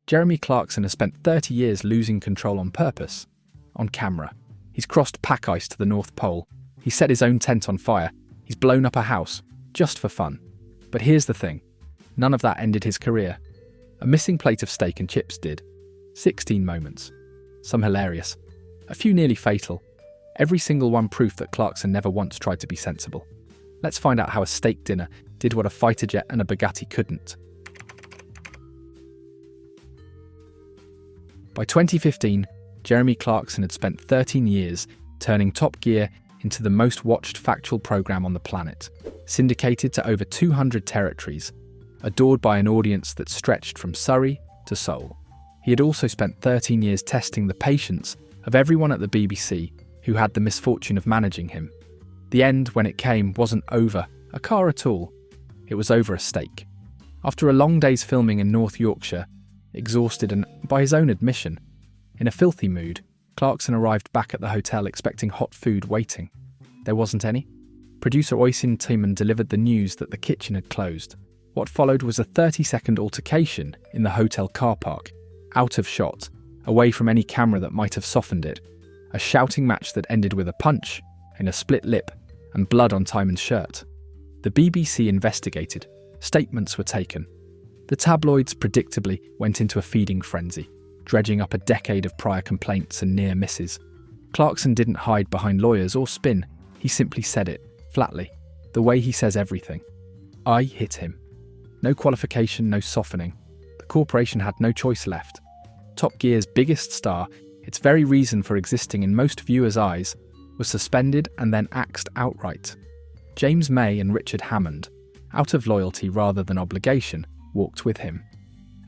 Jeremy Clarkson has spent 30 years losing control on purpose. On camera. He's crossed pack ice to the North Pole. He's set his own tent on fire. He's blown up a house, just for fun. But here's the thing. None of that ended his career. A missing plate of steak and chips did. 16 moments. Some hilarious. A few nearly fatal. Every single one proof that Clarkson never once tried to be sensible. Let's find out how a steak dinner did what a fighter jet and a Bugatti couldn't. By 2015, Jeremy Clarkson had spent 13 years turning Top Gear into the most watched factual program on the planet, syndicated to over 200 territories, adored by an audience that stretched from Surrey to Seoul. He had also spent 13 years testing the patience of everyone at the BBC who had the misfortune of managing him. The end, when it came, wasn't over a car at all. It was over a steak. After a long day's filming in North Yorkshire, exhausted and, by his own admission, in a filthy mood, Clarkson arrived back at the hotel expecting hot food waiting. There wasn't any. Producer Oisin Timon delivered the news that the kitchen had closed. What followed was a 30-second altercation in the hotel car park, out of shot, away from any camera that might have softened it. A shouting match that ended with a punch, in a split lip, and blood on Timon's shirt. The BBC investigated. Statements were taken. The tabloids predictably went into a feeding frenzy, dredging up a decade of prior complaints and near misses. Clarkson didn't hide behind lawyers or spin. He simply said it, flatly, the way he says everything. I hit him. No qualification, no softening. The corporation had no choice left. Top Gear's biggest star, its very reason for existing in most viewers' eyes, was suspended and then axed outright. James May and Richard Hammond, out of loyalty rather than obligation, walked with him.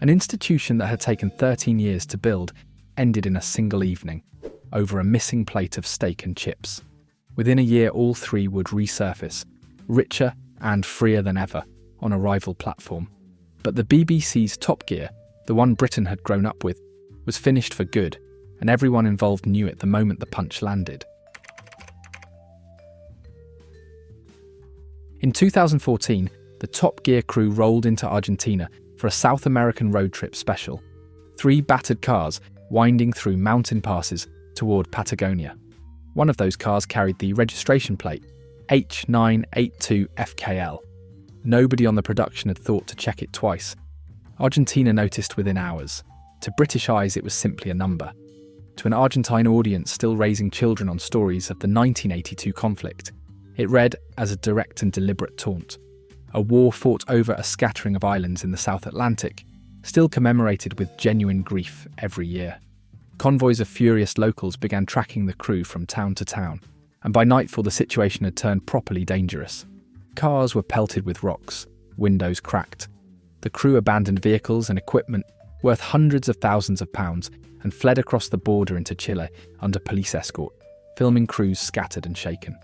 An institution that had taken 13 years to build ended in a single evening, over a missing plate of steak and chips. Within a year, all three would resurface, richer and freer than ever, on a rival platform. But the BBC's Top Gear, the one Britain had grown up with, was finished for good, and everyone involved knew it the moment the punch landed. In 2014, the Top Gear crew rolled into Argentina for a South American road trip special. 3 battered cars winding through mountain passes toward Patagonia. One of those cars carried the registration plate, H982FKL. Nobody on the production had thought to check it twice. Argentina noticed within hours. To British eyes, it was simply a number. To an Argentine audience still raising children on stories of the 1982 conflict, it read as a direct and deliberate taunt. A war fought over a scattering of islands in the South Atlantic, still commemorated with genuine grief every year. Convoys of furious locals began tracking the crew from town to town, and by nightfall the situation had turned properly dangerous. Cars were pelted with rocks, windows cracked. The crew abandoned vehicles and equipment worth hundreds of thousands of pounds and fled across the border into Chile under police escort, filming crews scattered and shaken.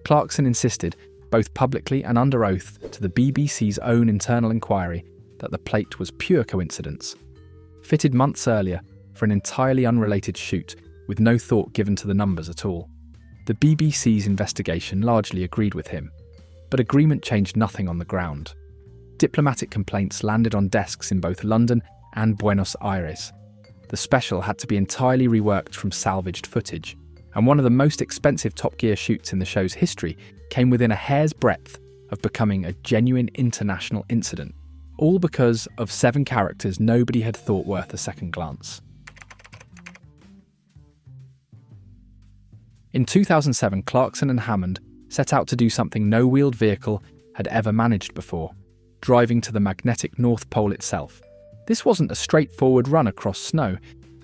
Clarkson insisted, both publicly and under oath to the BBC's own internal inquiry, that the plate was pure coincidence. Fitted months earlier for an entirely unrelated shoot with no thought given to the numbers at all. The BBC's investigation largely agreed with him, but agreement changed nothing on the ground. Diplomatic complaints landed on desks in both London and Buenos Aires. The special had to be entirely reworked from salvaged footage, and one of the most expensive Top Gear shoots in the show's history came within a hair's breadth of becoming a genuine international incident, all because of 7 characters nobody had thought worth a second glance. In 2007, Clarkson and Hammond set out to do something no wheeled vehicle had ever managed before, driving to the magnetic North Pole itself. This wasn't a straightforward run across snow.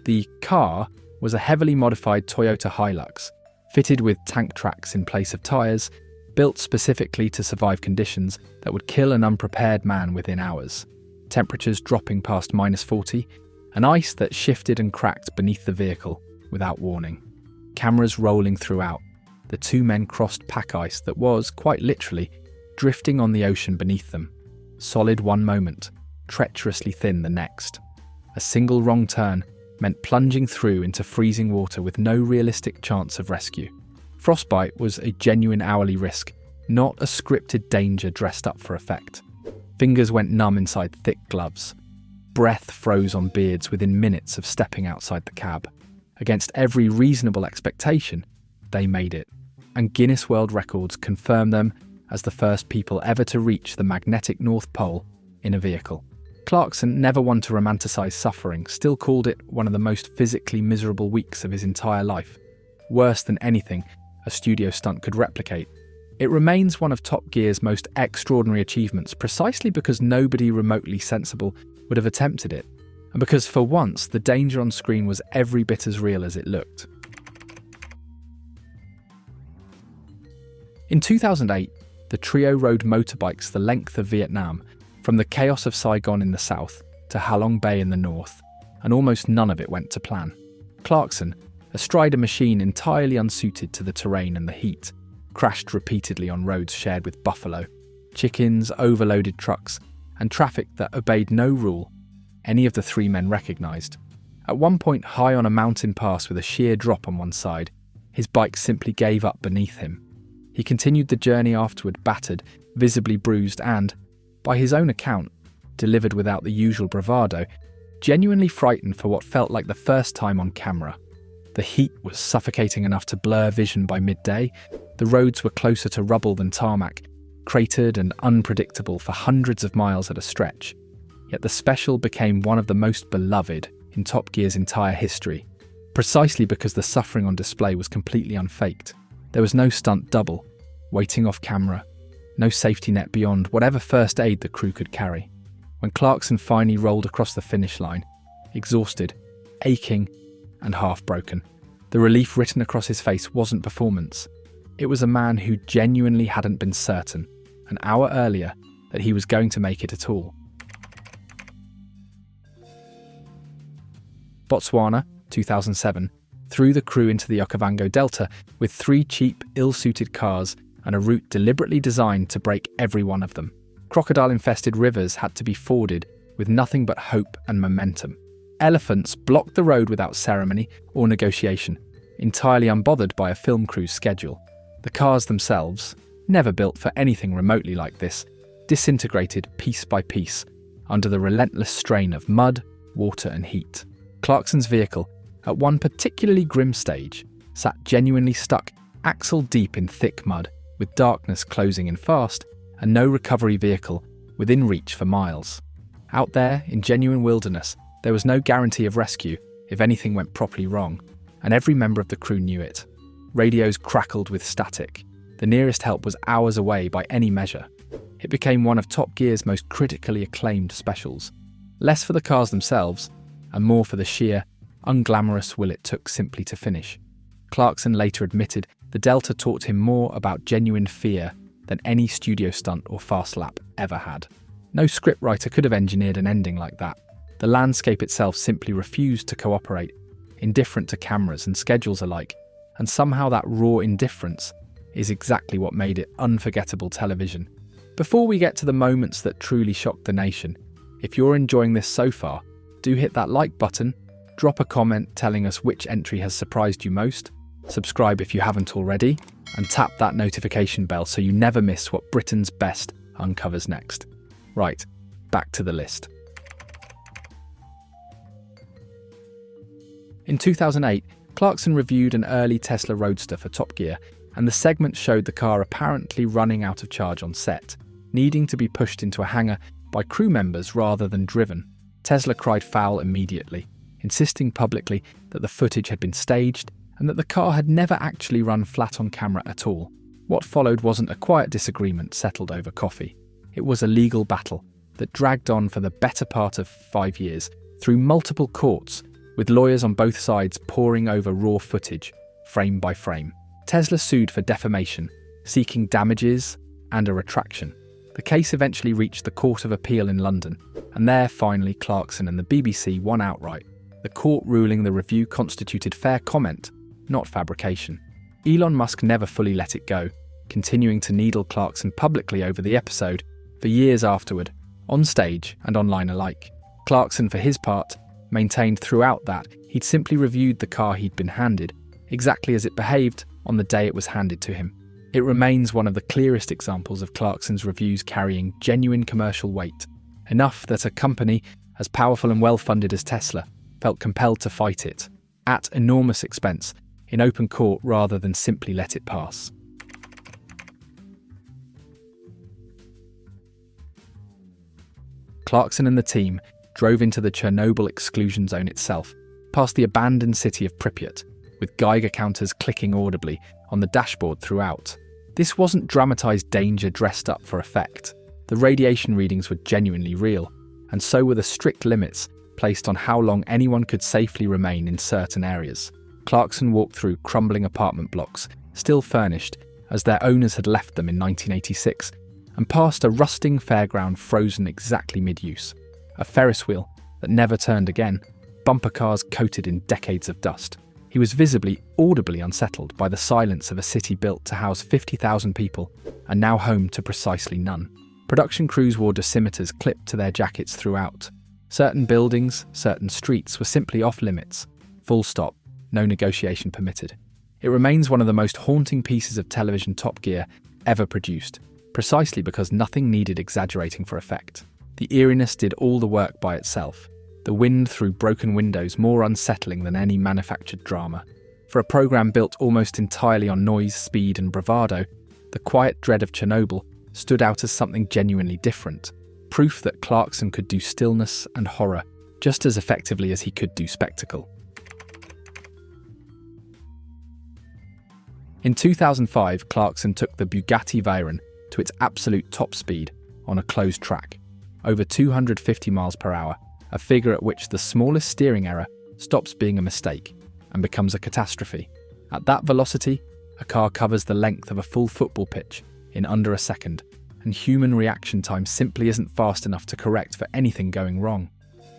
The car was a heavily modified Toyota Hilux, fitted with tank tracks in place of tyres, built specifically to survive conditions that would kill an unprepared man within hours. Temperatures dropping past -40, and ice that shifted and cracked beneath the vehicle without warning. Cameras rolling throughout, the 2 men crossed pack ice that was, quite literally, drifting on the ocean beneath them. Solid one moment, treacherously thin the next. A single wrong turn meant plunging through into freezing water with no realistic chance of rescue. Frostbite was a genuine hourly risk, not a scripted danger dressed up for effect. Fingers went numb inside thick gloves. Breath froze on beards within minutes of stepping outside the cab. Against every reasonable expectation, they made it, and Guinness World Records confirmed them as the first people ever to reach the magnetic North Pole in a vehicle. Clarkson, never one to romanticize suffering, still called it one of the most physically miserable weeks of his entire life, worse than anything a studio stunt could replicate. It remains one of Top Gear's most extraordinary achievements precisely because nobody remotely sensible would have attempted it, and because for once the danger on screen was every bit as real as it looked. In 2008, the trio rode motorbikes the length of Vietnam, from the chaos of Saigon in the south to Halong Bay in the north, and almost none of it went to plan. Clarkson, astride a machine entirely unsuited to the terrain and the heat, crashed repeatedly on roads shared with buffalo, chickens, overloaded trucks, and traffic that obeyed no rule any of the three men recognised. At one point, high on a mountain pass with a sheer drop on one side, his bike simply gave up beneath him. He continued the journey afterward battered, visibly bruised and, by his own account, delivered without the usual bravado, genuinely frightened for what felt like the first time on camera. The heat was suffocating enough to blur vision by midday. The roads were closer to rubble than tarmac, cratered and unpredictable for hundreds of miles at a stretch. Yet the special became one of the most beloved in Top Gear's entire history, precisely because the suffering on display was completely unfaked. There was no stunt double, waiting off camera, no safety net beyond whatever first aid the crew could carry. When Clarkson finally rolled across the finish line, exhausted, aching, and half-broken, the relief written across his face wasn't performance. It was a man who genuinely hadn't been certain, an hour earlier, that he was going to make it at all. Botswana, 2007, threw the crew into the Okavango Delta with 3 cheap, ill-suited cars and a route deliberately designed to break every one of them. Crocodile-infested rivers had to be forded with nothing but hope and momentum. Elephants blocked the road without ceremony or negotiation, entirely unbothered by a film crew's schedule. The cars themselves, never built for anything remotely like this, disintegrated piece by piece under the relentless strain of mud, water and heat. Clarkson's vehicle, at one particularly grim stage, sat genuinely stuck axle deep in thick mud, with darkness closing in fast and no recovery vehicle within reach for miles. Out there, in genuine wilderness, there was no guarantee of rescue if anything went properly wrong, and every member of the crew knew it. Radios crackled with static. The nearest help was hours away by any measure. It became one of Top Gear's most critically acclaimed specials, less for the cars themselves, and more for the sheer, unglamorous will it took simply to finish. Clarkson later admitted the Delta taught him more about genuine fear than any studio stunt or fast lap ever had. No scriptwriter could have engineered an ending like that. The landscape itself simply refused to cooperate, indifferent to cameras and schedules alike, and somehow that raw indifference is exactly what made it unforgettable television. Before we get to the moments that truly shocked the nation, if you're enjoying this so far, do hit that like button, drop a comment telling us which entry has surprised you most, subscribe if you haven't already, and tap that notification bell so you never miss what Britain's Best uncovers next. Right, back to the list. In 2008, Clarkson reviewed an early Tesla Roadster for Top Gear, and the segment showed the car apparently running out of charge on set, needing to be pushed into a hangar by crew members rather than driven. Tesla cried foul immediately, insisting publicly that the footage had been staged and that the car had never actually run flat on camera at all. What followed wasn't a quiet disagreement settled over coffee. It was a legal battle that dragged on for the better part of 5 years, through multiple courts, with lawyers on both sides poring over raw footage, frame by frame. Tesla sued for defamation, seeking damages and a retraction. The case eventually reached the Court of Appeal in London, and there finally Clarkson and the BBC won outright, the court ruling the review constituted fair comment, not fabrication. Elon Musk never fully let it go, continuing to needle Clarkson publicly over the episode for years afterward, on stage and online alike. Clarkson, for his part, maintained throughout that he'd simply reviewed the car he'd been handed, exactly as it behaved on the day it was handed to him. It remains one of the clearest examples of Clarkson's reviews carrying genuine commercial weight, enough that a company as powerful and well-funded as Tesla, felt compelled to fight it, at enormous expense, in open court rather than simply let it pass. Clarkson and the team drove into the Chernobyl exclusion zone itself, past the abandoned city of Pripyat, with Geiger counters clicking audibly on the dashboard throughout. This wasn't dramatized danger dressed up for effect. The radiation readings were genuinely real, and so were the strict limits placed on how long anyone could safely remain in certain areas. Clarkson walked through crumbling apartment blocks, still furnished, as their owners had left them in 1986, and past a rusting fairground frozen exactly mid-use. A Ferris wheel that never turned again, bumper cars coated in decades of dust. He was visibly, audibly unsettled by the silence of a city built to house 50,000 people and now home to precisely none. Production crews wore dosimeters clipped to their jackets throughout. Certain buildings, certain streets were simply off-limits. Full stop, no negotiation permitted. It remains one of the most haunting pieces of television Top Gear ever produced, precisely because nothing needed exaggerating for effect. The eeriness did all the work by itself, the wind through broken windows more unsettling than any manufactured drama. For a program built almost entirely on noise, speed and bravado, the quiet dread of Chernobyl stood out as something genuinely different, proof that Clarkson could do stillness and horror just as effectively as he could do spectacle. In 2005, Clarkson took the Bugatti Veyron to its absolute top speed on a closed track, over 250 miles per hour, a figure at which the smallest steering error stops being a mistake and becomes a catastrophe. At that velocity, a car covers the length of a full football pitch in under a second, and human reaction time simply isn't fast enough to correct for anything going wrong.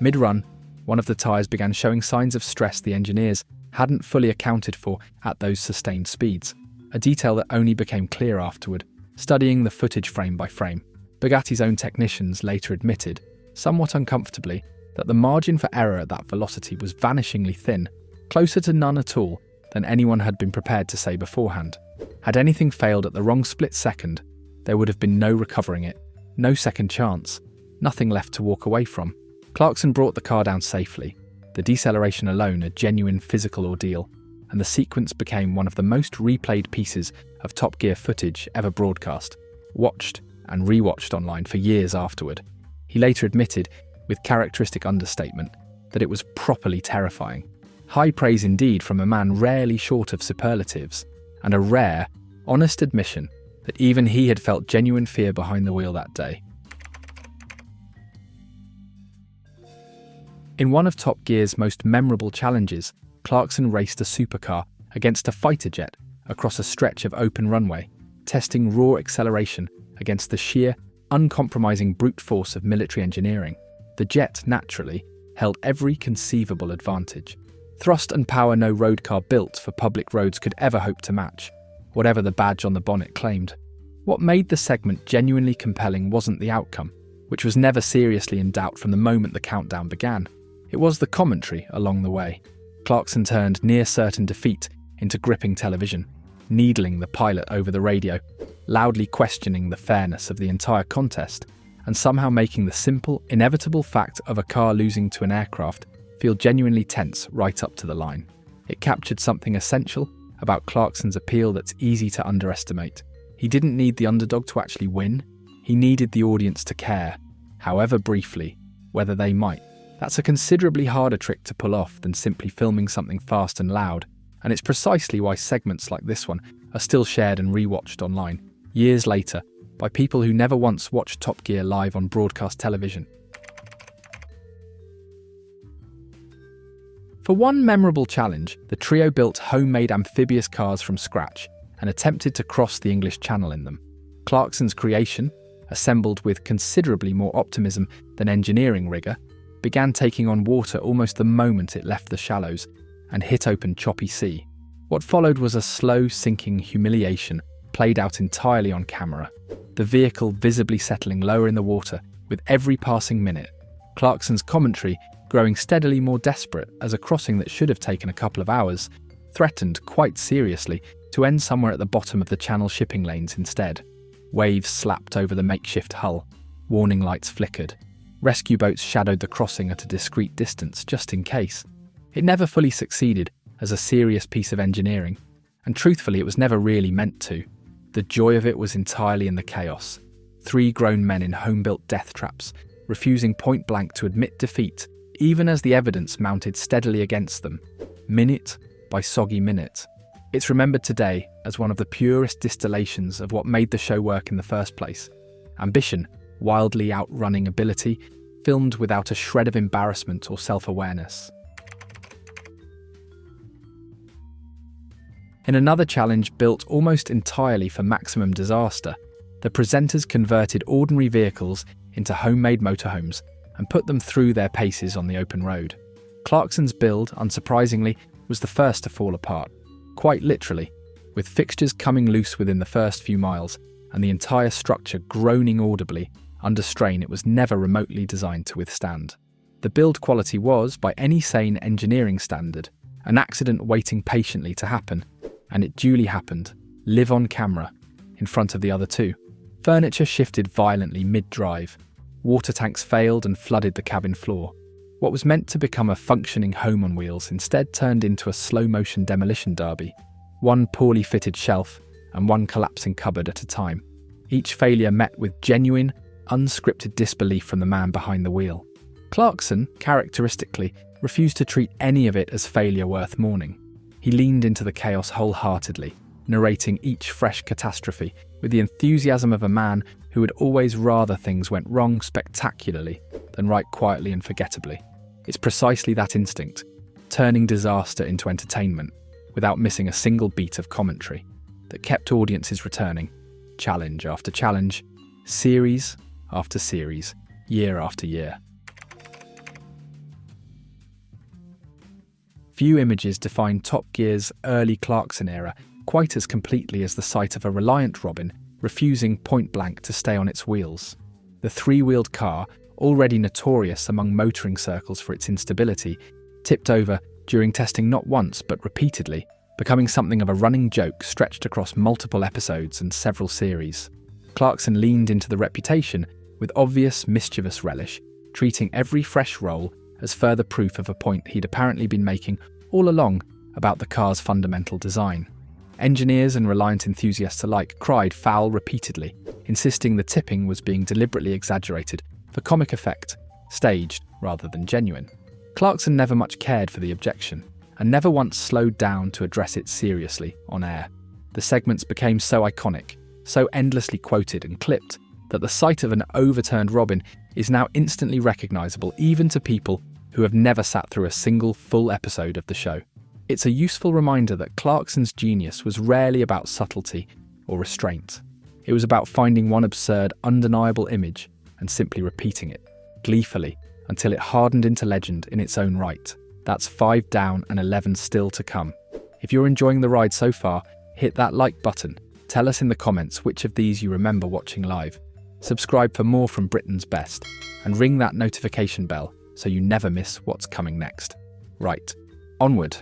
Mid-run, one of the tyres began showing signs of stress the engineers hadn't fully accounted for at those sustained speeds, a detail that only became clear afterward, studying the footage frame by frame. Bugatti's own technicians later admitted, somewhat uncomfortably, that the margin for error at that velocity was vanishingly thin, closer to none at all than anyone had been prepared to say beforehand. Had anything failed at the wrong split second, there would have been no recovering it, no second chance, nothing left to walk away from. Clarkson brought the car down safely, the deceleration alone a genuine physical ordeal, and the sequence became one of the most replayed pieces of Top Gear footage ever broadcast, watched and rewatched online for years afterward. He later admitted, with characteristic understatement, that it was properly terrifying. High praise indeed from a man rarely short of superlatives, and a rare, honest admission that even he had felt genuine fear behind the wheel that day. In one of Top Gear's most memorable challenges, Clarkson raced a supercar against a fighter jet across a stretch of open runway, testing raw acceleration against the sheer, uncompromising brute force of military engineering. The jet, naturally, held every conceivable advantage. Thrust and power no road car built for public roads could ever hope to match, whatever the badge on the bonnet claimed. What made the segment genuinely compelling wasn't the outcome, which was never seriously in doubt from the moment the countdown began. It was the commentary along the way. Clarkson turned near certain defeat into gripping television, needling the pilot over the radio, loudly questioning the fairness of the entire contest, and somehow making the simple, inevitable fact of a car losing to an aircraft feel genuinely tense right up to the line. It captured something essential about Clarkson's appeal that's easy to underestimate. He didn't need the underdog to actually win. He needed the audience to care, however briefly, whether they might. That's a considerably harder trick to pull off than simply filming something fast and loud, and it's precisely why segments like this one are still shared and rewatched online, years later, by people who never once watched Top Gear live on broadcast television. For one memorable challenge, the trio built homemade amphibious cars from scratch and attempted to cross the English Channel in them. Clarkson's creation, assembled with considerably more optimism than engineering rigour, began taking on water almost the moment it left the shallows and hit open choppy sea. What followed was a slow sinking humiliation played out entirely on camera, the vehicle visibly settling lower in the water with every passing minute. Clarkson's commentary growing steadily more desperate as a crossing that should have taken a couple of hours threatened quite seriously to end somewhere at the bottom of the Channel shipping lanes instead. Waves slapped over the makeshift hull, warning lights flickered, Rescue boats shadowed the crossing at a discreet distance, just in case. It never fully succeeded as a serious piece of engineering, and truthfully it was never really meant to. The joy of it was entirely in the chaos. 3 grown men in home-built death traps, refusing point-blank to admit defeat, even as the evidence mounted steadily against them, minute by soggy minute. It's remembered today as one of the purest distillations of what made the show work in the first place. Ambition, wildly outrunning ability, filmed without a shred of embarrassment or self-awareness. In another challenge built almost entirely for maximum disaster, the presenters converted ordinary vehicles into homemade motorhomes and put them through their paces on the open road. Clarkson's build, unsurprisingly, was the first to fall apart, quite literally, with fixtures coming loose within the first few miles and the entire structure groaning audibly under strain it was never remotely designed to withstand. The build quality was, by any sane engineering standard, an accident waiting patiently to happen, and it duly happened, live on camera, in front of the other 2. Furniture shifted violently mid-drive. Water tanks failed and flooded the cabin floor. What was meant to become a functioning home on wheels instead turned into a slow-motion demolition derby, one poorly fitted shelf and one collapsing cupboard at a time. Each failure met with genuine, unscripted disbelief from the man behind the wheel. Clarkson, characteristically, refused to treat any of it as failure worth mourning. He leaned into the chaos wholeheartedly, narrating each fresh catastrophe with the enthusiasm of a man who would always rather things went wrong spectacularly than right quietly and forgettably. It's precisely that instinct, turning disaster into entertainment, without missing a single beat of commentary, that kept audiences returning, challenge after challenge, series after series, year after year. Few images define Top Gear's early Clarkson era quite as completely as the sight of a Reliant Robin refusing point-blank to stay on its wheels. The 3-wheeled car, already notorious among motoring circles for its instability, tipped over during testing not once but repeatedly, becoming something of a running joke stretched across multiple episodes and several series. Clarkson leaned into the reputation with obvious mischievous relish, treating every fresh roll as further proof of a point he'd apparently been making all along about the car's fundamental design. Engineers and Reliant enthusiasts alike cried foul repeatedly, insisting the tipping was being deliberately exaggerated for comic effect, staged rather than genuine. Clarkson never much cared for the objection, and never once slowed down to address it seriously on air. The segments became so iconic, so endlessly quoted and clipped, that the sight of an overturned Robin is now instantly recognisable even to people who have never sat through a single full episode of the show. It's a useful reminder that Clarkson's genius was rarely about subtlety or restraint. It was about finding one absurd, undeniable image and simply repeating it, gleefully, until it hardened into legend in its own right. That's 5 down and 11 still to come. If you're enjoying the ride so far, hit that like button. Tell us in the comments which of these you remember watching live. Subscribe for more from Britain's best, and ring that notification bell so you never miss what's coming next. Right, onward.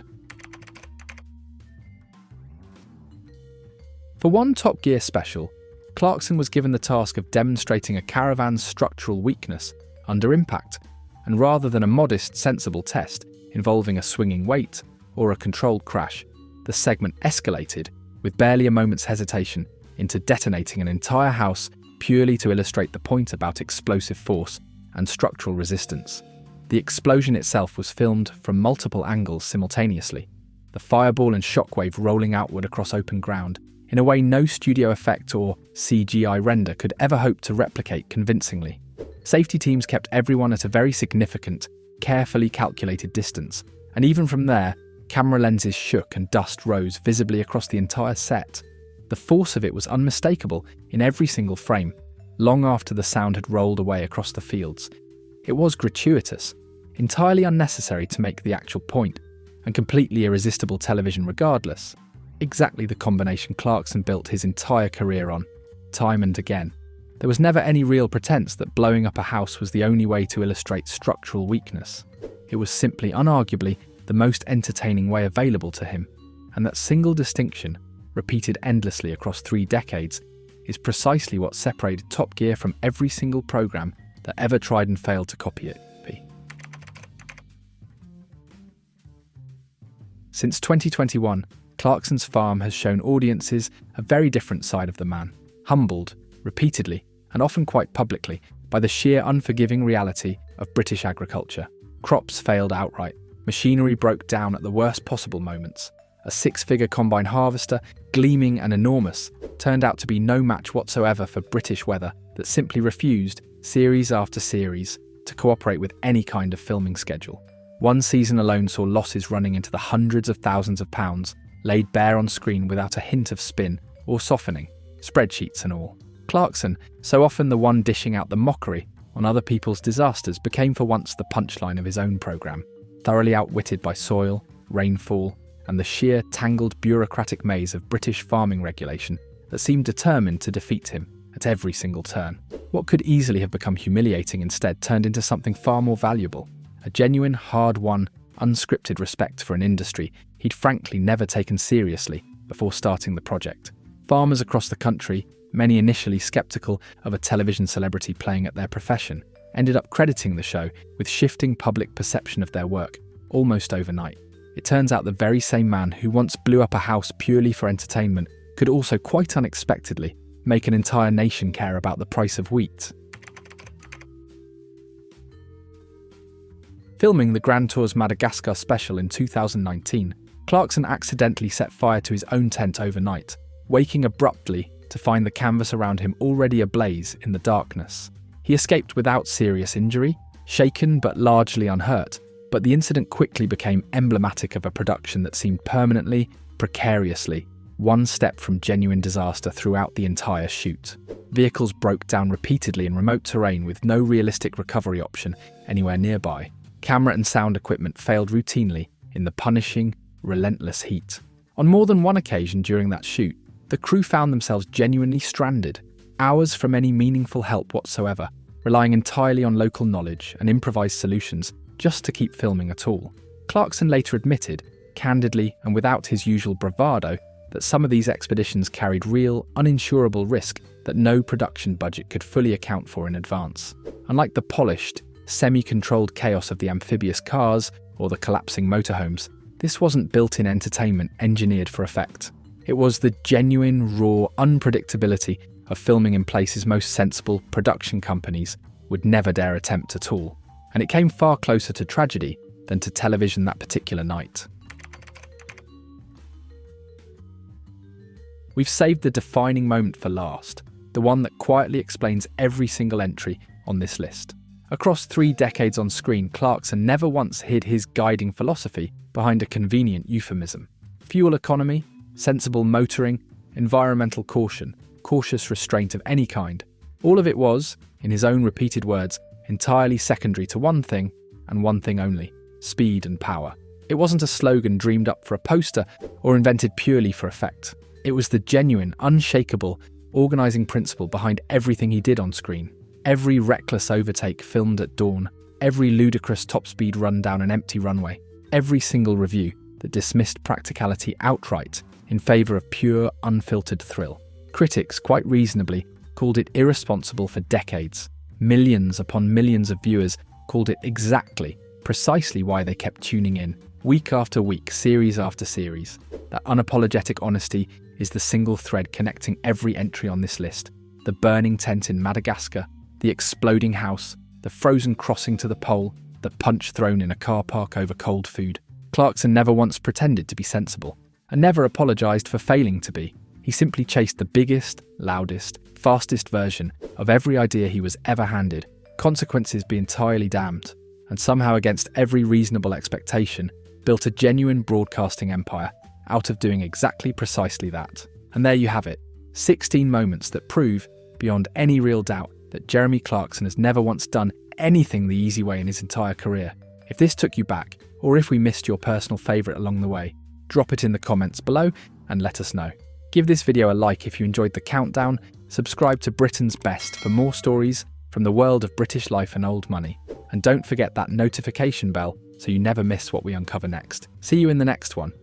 For one Top Gear special, Clarkson was given the task of demonstrating a caravan's structural weakness under impact, and rather than a modest, sensible test involving a swinging weight or a controlled crash, the segment escalated, with barely a moment's hesitation, into detonating an entire house purely to illustrate the point about explosive force and structural resistance. The explosion itself was filmed from multiple angles simultaneously, the fireball and shockwave rolling outward across open ground, in a way no studio effect or CGI render could ever hope to replicate convincingly. Safety teams kept everyone at a very significant, carefully calculated distance, and even from there, camera lenses shook and dust rose visibly across the entire set. The force of it was unmistakable in every single frame, long after the sound had rolled away across the fields. It was gratuitous, entirely unnecessary to make the actual point, and completely irresistible television regardless. Exactly the combination Clarkson built his entire career on, time and again. There was never any real pretense that blowing up a house was the only way to illustrate structural weakness. It was simply, unarguably, the most entertaining way available to him, and that single distinction, repeated endlessly across 3 decades, is precisely what separated Top Gear from every single programme that ever tried and failed to copy it. Since 2021, Clarkson's Farm has shown audiences a very different side of the man, humbled, repeatedly, and often quite publicly, by the sheer unforgiving reality of British agriculture. Crops failed outright, machinery broke down at the worst possible moments. A six-figure combine harvester, gleaming and enormous, turned out to be no match whatsoever for British weather that simply refused, series after series, to cooperate with any kind of filming schedule. One season alone saw losses running into the hundreds of thousands of pounds, laid bare on screen without a hint of spin or softening, spreadsheets and all. Clarkson, so often the one dishing out the mockery on other people's disasters, became for once the punchline of his own programme, thoroughly outwitted by soil, rainfall, and the sheer tangled bureaucratic maze of British farming regulation that seemed determined to defeat him at every single turn. What could easily have become humiliating instead turned into something far more valuable, a genuine, hard-won, unscripted respect for an industry he'd frankly never taken seriously before starting the project. Farmers across the country, many initially sceptical of a television celebrity playing at their profession, ended up crediting the show with shifting public perception of their work almost overnight. It turns out the very same man who once blew up a house purely for entertainment could also quite unexpectedly make an entire nation care about the price of wheat. Filming the Grand Tour's Madagascar special in 2019, Clarkson accidentally set fire to his own tent overnight, waking abruptly to find the canvas around him already ablaze in the darkness. He escaped without serious injury, shaken but largely unhurt, but the incident quickly became emblematic of a production that seemed permanently, precariously, one step from genuine disaster throughout the entire shoot. Vehicles broke down repeatedly in remote terrain with no realistic recovery option anywhere nearby. Camera and sound equipment failed routinely in the punishing, relentless heat. On more than one occasion during that shoot, the crew found themselves genuinely stranded, hours from any meaningful help whatsoever, relying entirely on local knowledge and improvised solutions just to keep filming at all. Clarkson later admitted, candidly and without his usual bravado, that some of these expeditions carried real, uninsurable risk that no production budget could fully account for in advance. Unlike the polished, semi-controlled chaos of the Amphibious cars or the collapsing motorhomes, this wasn't built-in entertainment engineered for effect. It was the genuine, raw unpredictability of filming in places most sensible production companies would never dare attempt at all. And it came far closer to tragedy than to television that particular night. We've saved the defining moment for last, the one that quietly explains every single entry on this list. Across 3 decades on screen, Clarkson never once hid his guiding philosophy behind a convenient euphemism. Fuel economy, sensible motoring, environmental caution, cautious restraint of any kind. All of it was, in his own repeated words, entirely secondary to one thing, and one thing only: speed and power. It wasn't a slogan dreamed up for a poster or invented purely for effect. It was the genuine, unshakable, organising principle behind everything he did on screen. Every reckless overtake filmed at dawn, every ludicrous top-speed run down an empty runway, every single review that dismissed practicality outright in favour of pure, unfiltered thrill. Critics, quite reasonably, called it irresponsible for decades. Millions upon millions of viewers called it exactly, precisely why they kept tuning in, week after week, series after series. That unapologetic honesty is the single thread connecting every entry on this list. The burning tent in Madagascar, the exploding house, the frozen crossing to the pole, the punch thrown in a car park over cold food. Clarkson never once pretended to be sensible, and never apologised for failing to be. He simply chased the biggest, loudest, fastest version of every idea he was ever handed, consequences be entirely damned, and somehow against every reasonable expectation, built a genuine broadcasting empire out of doing exactly precisely that. And there you have it, 16 moments that prove, beyond any real doubt, that Jeremy Clarkson has never once done anything the easy way in his entire career. If this took you back, or if we missed your personal favourite along the way, drop it in the comments below and let us know. Give this video a like if you enjoyed the countdown, subscribe to Britain's Best for more stories from the world of British life and old money, and don't forget that notification bell so you never miss what we uncover next. See you in the next one.